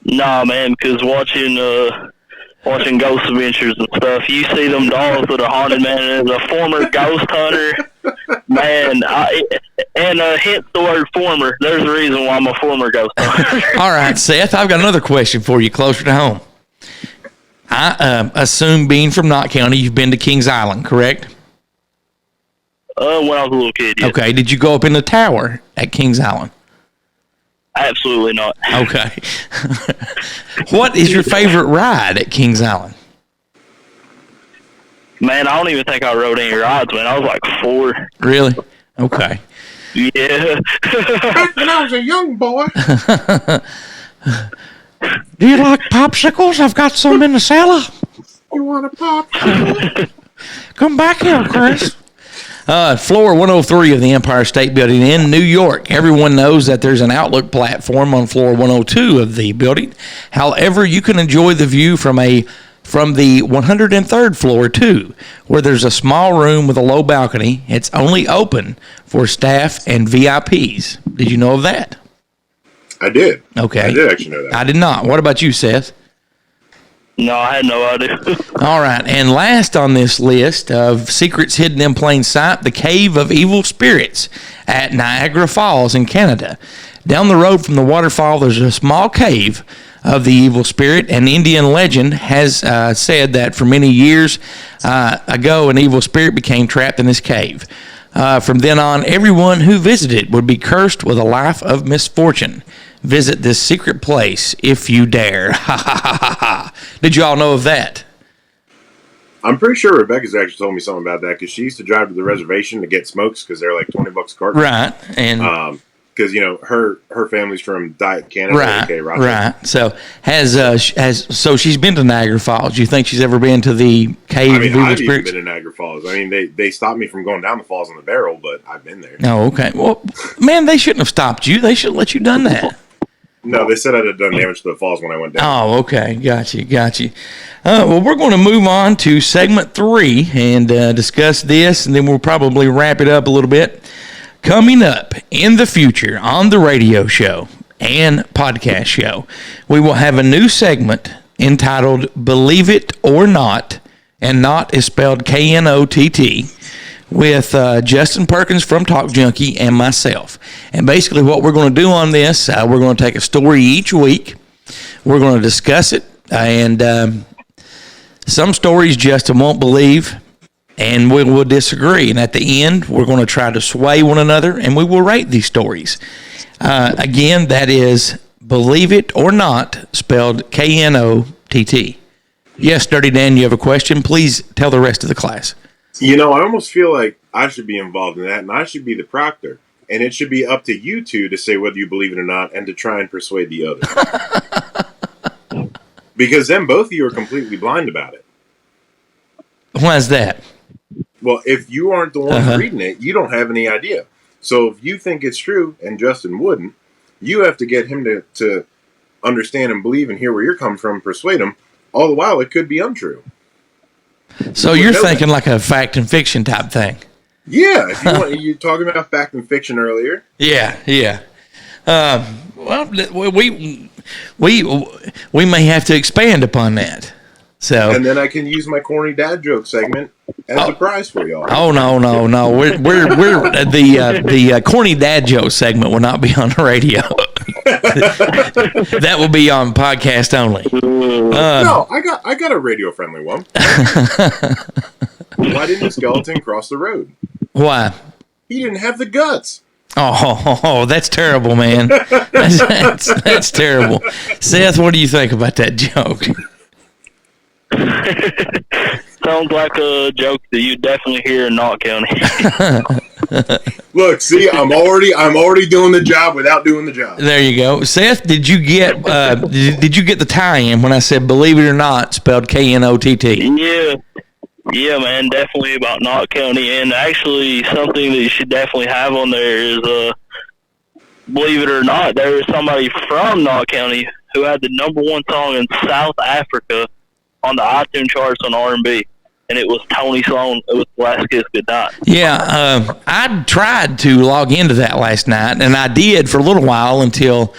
Nah, man, because watching watching Ghost Adventures and stuff. You see them dogs that are haunted, man. As a former ghost hunter, man, hence the word former. There's a reason why I'm a former ghost hunter. All right, Seth, I've got another question for you closer to home. I assume, being from Knott County, you've been to Kings Island, correct? When I was a little kid, yes. Okay, did you go up in the tower at Kings Island? Absolutely not. Okay. What is your favorite ride at Kings Island? Man, I don't even think I rode any rides, man. I was like 4. Really? Okay. Yeah. Back when I was a young boy. Do you like popsicles? I've got some in the cellar. You want a popsicle? Come back here, Chris. Floor 103 of the Empire State Building in New York. Everyone knows that there's an outlook platform on floor 102 of the building. However, you can enjoy the view from the 103rd floor too, where there's a small room with a low balcony. It's only open for staff and VIPs. Did you know of that? I did. Okay. I did actually know that. I did not. What about you, Seth? No, I had no idea. All right, and last on this list of secrets hidden in plain sight, the Cave of Evil Spirits at Niagara Falls in Canada. Down the road from the waterfall, there's a small cave of the evil spirit. An Indian legend has said that for many years ago, an evil spirit became trapped in this cave. From then on, everyone who visited would be cursed with a life of misfortune. Visit this secret place if you dare. Ha ha ha ha ha. Did you all know of that? I'm pretty sure Rebecca's actually told me something about that because she used to drive to the reservation to get smokes because they're like $20 a carton. Right, and because her family's from Diet Canada. Right. So so she's been to Niagara Falls. Do you think she's ever been to the Cave of Evil I've even Spirits? been to Niagara Falls. I mean, they stopped me from going down the falls on the barrel, but I've been there. Oh, okay. Well, man, they shouldn't have stopped you. They should have let you done that. No, they said I'd have done damage to the falls when I went down. Oh, okay. Got you. Well, we're going to move on to segment 3 and discuss this, and then we'll probably wrap it up a little bit. Coming up in the future on the radio show and podcast show, we will have a new segment entitled Believe It or Not, and not is spelled K-N-O-T-T, with Justin Perkins from Talk Junkie and myself. And basically what we're going to do on this, we're going to take a story each week. We're going to discuss it. And some stories Justin won't believe, and we will disagree. And at the end, we're going to try to sway one another, and we will rate these stories. Again, that is Believe It or Not, spelled K-N-O-T-T. Yes, Dirtydan, you have a question? Please tell the rest of the class. You know, I almost feel like I should be involved in that, and I should be the proctor. And it should be up to you two to say whether you believe it or not, and to try and persuade the other. Because then both of you are completely blind about it. Why is that? Well, if you aren't the one reading it, you don't have any idea. So if you think it's true, and Justin wouldn't, you have to get him to understand and believe and hear where you're coming from and persuade him. All the while, it could be untrue. So you're thinking like a fact and fiction type thing. Yeah, if you want, you're talking about fact and fiction earlier. Yeah. Well, we may have to expand upon that. So, and then I can use my corny dad joke segment as a prize for y'all. Oh no! We're the corny dad joke segment will not be on the radio. That will be on podcast only. No, I got a radio friendly one. Why didn't the skeleton cross the road? Why? He didn't have the guts. Oh, that's terrible, man. That's terrible. Seth, what do you think about that joke? Sounds like a joke that you definitely hear in Knott County. Look, see, I'm already doing the job without doing the job. There you go, Seth. Did you get did you get the tie-in when I said "believe it or not" spelled K-N-O-T-T? Yeah, man, definitely about Knott County, and actually something that you should definitely have on there is, believe it or not, there is somebody from Knott County who had the #1 song in South Africa on the iTunes charts on R&B, and it was Tony Sloan. It was Last Kiss Goodnight. Yeah, I tried to log into that last night, and I did for a little while until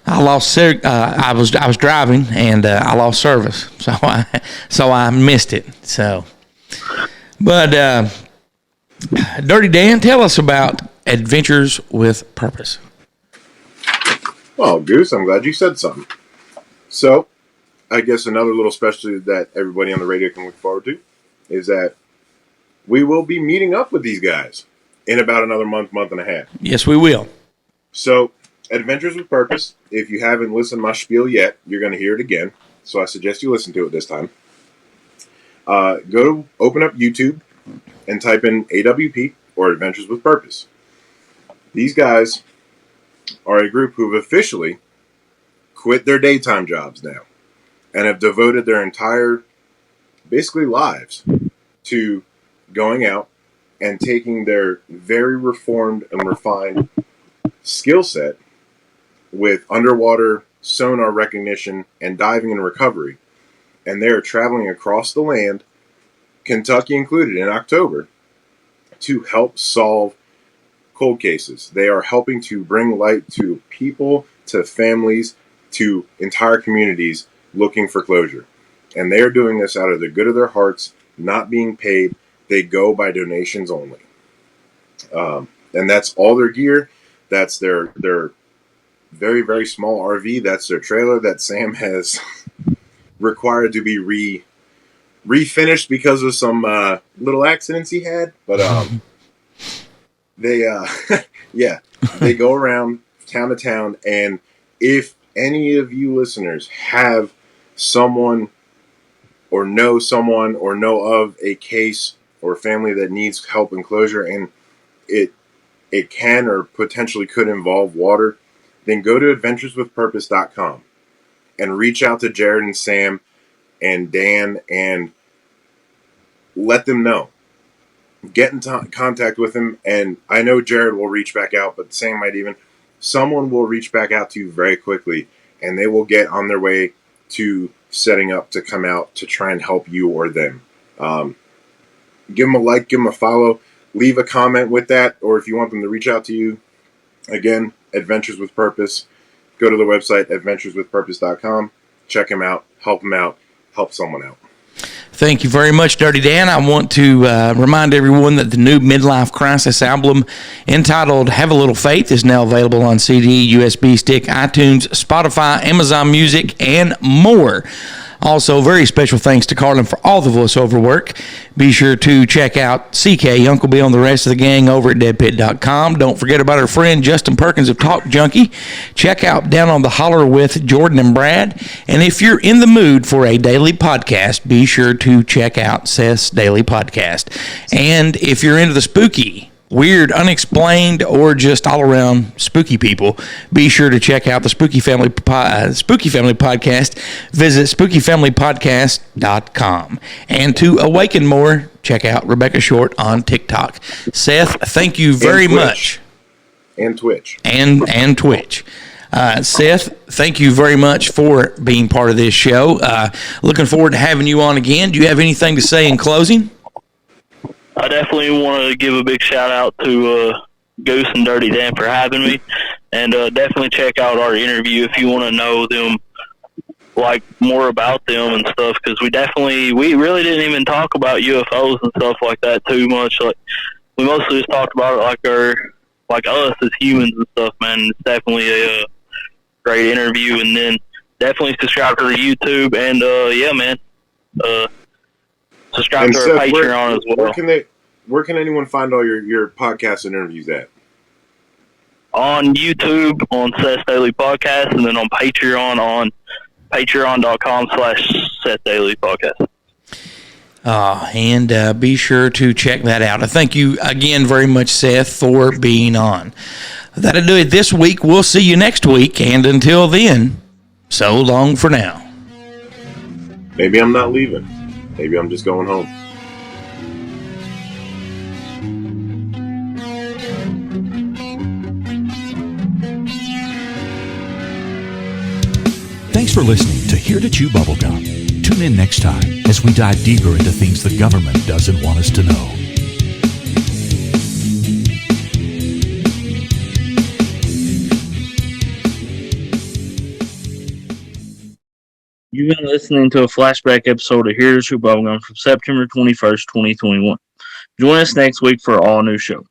I lost. I was driving and I lost service, so I missed it. So, but Dirty Dan, tell us about Adventures with Purpose. Well, Goose, I'm glad you said something. So, I guess another little specialty that everybody on the radio can look forward to is that we will be meeting up with these guys in about another month and a half. Yes, we will. So, Adventures with Purpose, if you haven't listened to my spiel yet, you're going to hear it again. So I suggest you listen to it this time. Open up YouTube and type in AWP or Adventures with Purpose. These guys are a group who've officially quit their daytime jobs now and have devoted their entire, basically, lives to going out and taking their very reformed and refined skill set with underwater sonar recognition and diving and recovery, and they're traveling across the land, Kentucky included, in October, to help solve cold cases. They are helping to bring light to people, to families, to entire communities looking for closure. And they are doing this out of the good of their hearts, not being paid. They go by donations only. And that's all their gear. That's their very, very small RV. That's their trailer that Sam has required to be refinished because of some little accidents he had. But they they go around town to town, and if any of you listeners have someone or know of a case or family that needs help and closure, and it can or potentially could involve water, then go to adventureswithpurpose.com and reach out to Jared and Sam and Dan and let them know. Get in contact with them, and I know Jared will reach back out, but Sam might even. Someone will reach back out to you very quickly, and they will get on their way to setting up to come out to try and help you or them. Give them a like, give them a follow, leave a comment with that, or if you want them to reach out to you, again, Adventures with Purpose. Go to the website, adventureswithpurpose.com. Check them out, help someone out. Thank you very much, Dirty Dan. I want to remind everyone that the new midlife crisis album entitled Have a Little Faith is now available on CD, USB stick, iTunes, Spotify, Amazon Music, and more. Also, very special thanks to Carlin for all the voiceover work. Be sure to check out CK, Uncle Bill, and the rest of the gang over at deadpit.com. Don't forget about our friend Justin Perkins of Talk Junkie. Check out Down on the Holler with Jordan and Brad. And if you're in the mood for a daily podcast, be sure to check out Seth's Daily Podcast. And if you're into the spooky, weird, unexplained, or just all-around spooky people, be sure to check out the Spooky Family Podcast. Visit spookyfamilypodcast.com. And to awaken more, check out Rebecca Short on TikTok. Seth, thank you very much. And Twitch. And Twitch. Seth, thank you very much for being part of this show. Looking forward to having you on again. Do you have anything to say in closing? I definitely want to give a big shout out to Goose and Dirty Dan for having me, and definitely check out our interview if you want to know them, like more about them and stuff. Because we really didn't even talk about UFOs and stuff like that too much. Like we mostly just talked about it like us as humans and stuff. Man, it's definitely a great interview. And then definitely subscribe to the YouTube and subscribe and to Seth, our Patreon as well. Where can anyone find all your podcasts and interviews at? On YouTube, on Seth's Daily Podcast, and then on Patreon, on patreon.com/Seth Daily Podcast. And be sure to check that out. I thank you again very much, Seth, for being on. That'll do it this week. We'll see you next week. And until then, so long for now. Maybe I'm not leaving. Maybe I'm just going home. Thanks for listening to Here to Chew Bubblegum. Tune in next time as we dive deeper into things the government doesn't want us to know. You've been listening to a flashback episode of Here to Chew Bubblegum from September 21st, 2021. Join us next week for an all-new show.